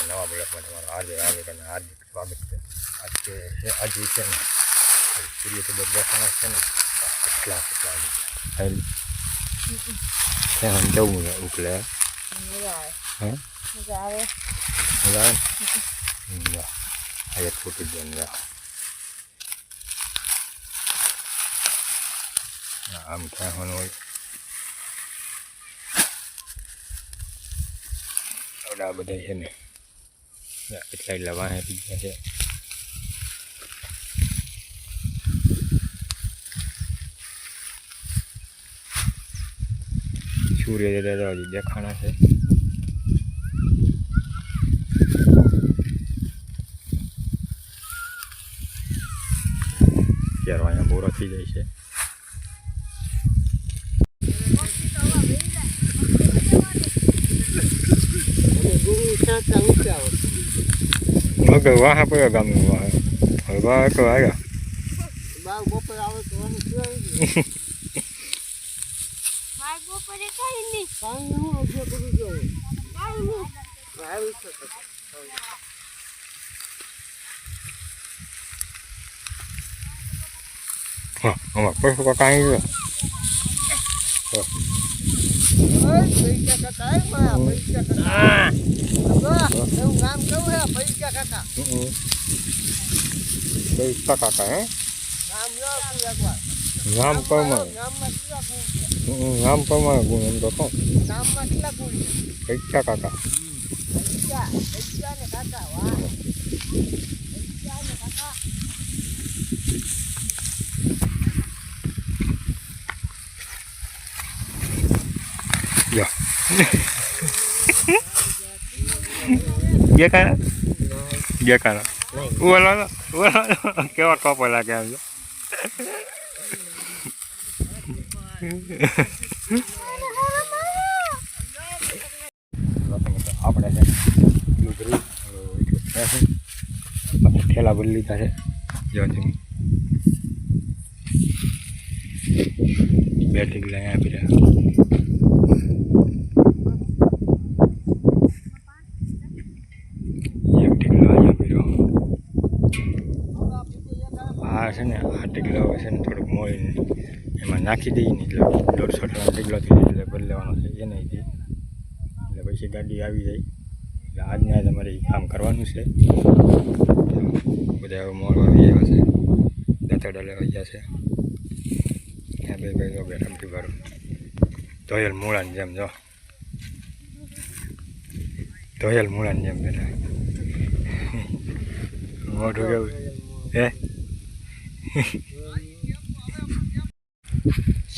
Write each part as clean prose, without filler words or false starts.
નવા બ્લોકમાં તમારું હાર્દિક સ્વાગત છે. આજે છે ને સૂર્ય તો દેખાણા છે ને કેટલા ત્યાં જવું ને ઉકલે હે મજા આવે આ એક ફૂટી દે આમ ક્યાં હોય આ બધા છે ને એટલા વાહે પી ગયા છે. સૂર્ય દાદા હજી દેખાણા છે. ત્યારે અહીંયા બોરો થઈ જાય છે. મગર વાહ પડ્યો ગામનું વાહ વાહ તો આવ્યા હા આમાં પશુ કાંઈ ગયો કાકા હે નામ પ્રમાણે ગુણ એમ તો કહું પૈસા કાકા દેખાડો ઓલો કેવા કપો લાગે આમ આપણે છે ઠેલા ભરી લીધા છે બે ઠીકલા અહીંયા આપી રહ્યા. છે ને આ ટીકલો છે ને થોડુંક મોળીને એમાં નાખી દઈએ ને એટલે 150 ટીકલો થઈ જાય એટલે ભરી લેવાનો છે એ નહીં એટલે પછી ગાડી આવી જાય એટલે આજના તમારે કામ કરવાનું છે. બધા હવે મોળ આવી આવ્યા છે દાંતડા લેવા ગયા છે. ત્યાં બે ભાઈ બેઠા ભરું ધોયેલ મૂળાની જેમ જો ધોયેલ મૂળાની જેમ બેઠા મોઢું કેવું હે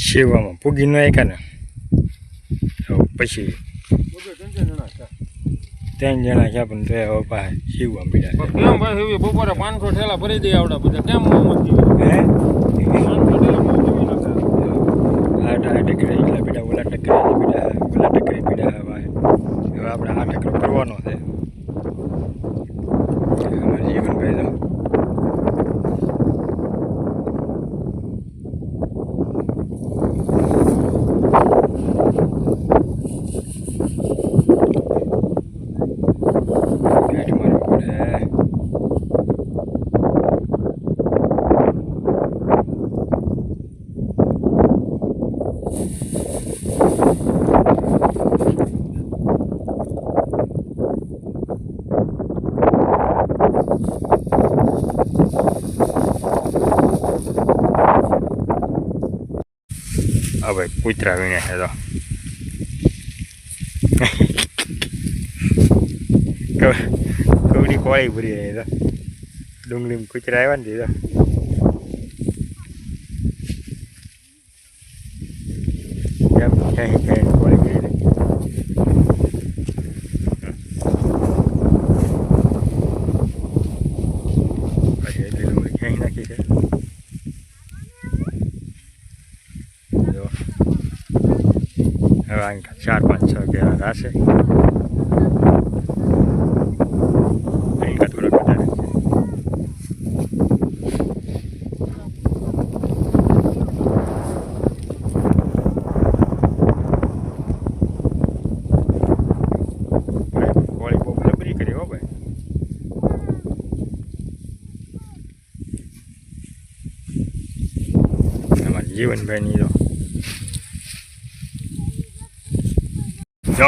શિવામાં પૂગી ન આવ્યા ને પછી 3 જણા છે પણ તો હવે પાસે શિવવા મળ્યા કેમ ભાઈ બપોરે 500 ઠેલા ભરી દે આવડા બધા કેમ હે 500 ઠેલા ટકરે એટલા બેટા ઓલા ટકરે બેટા ઓલા ટકરે બેટા હવે આપણે આ ટકરો કરવાનો છે. જીવનભાઈ તો હવે કૂતરા વીણે છે તો કવડી કોળી ભરી રહી તો ડુંગળીમાં કૂતરા આવ્યા ને દીધો કેમ ક્યાંય કોળી ભરી રહી પછી એટલી ડુંગળી ક્યાંય નાખી છે. હવે 4-5-6 ઘેરા રાશે થોડાક વધારે જીવનભાઈની જો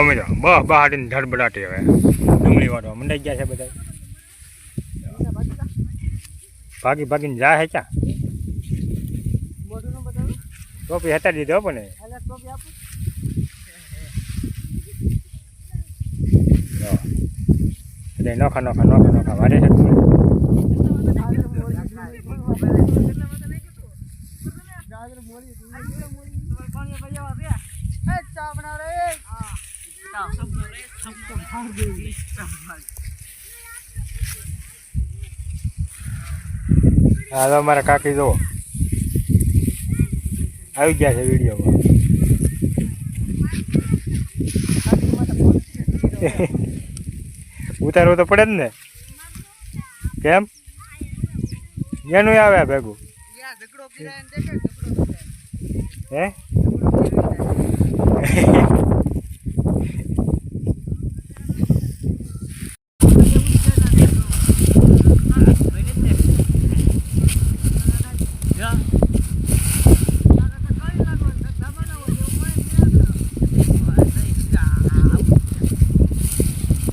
મિત્રો બહાડીને ધડબડાટી હવે ડુંગળી વાળવા મંડાઈ ગયા છે બધા ભાગીને જાય છે ક્યાં ટોપી હટાવી દીધો પણ નોખા વારે છે હા તો અમારા કાકી જો આવી ગયા છે વિડીયોમાં ઉતારવું તો પડે જ ને કેમ એનું આવે ભેગું હે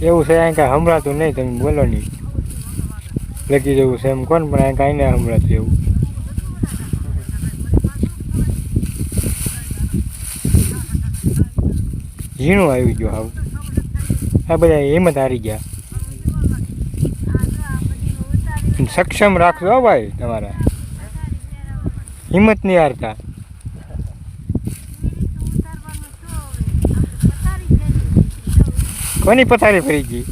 એવું છે અહીં કાંઈ સંભળાતું નહીં તમે બોલો નહીં લગી જવું છે એમ કોણ પણ અહીં કાંઈ નહીં સંભળાતું એવું ઝીણું આવી ગયું આવું આ બધા હિંમત હારી ગયા સક્ષમ રાખજો હો ભાઈ તમારા હિંમત નહીં હારતા કોની પથારી ફરી ગઈ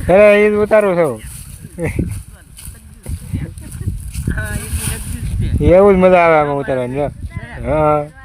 એ ઉતારું છું એવું જ મજા આવે આમાં ઉતારવાની હા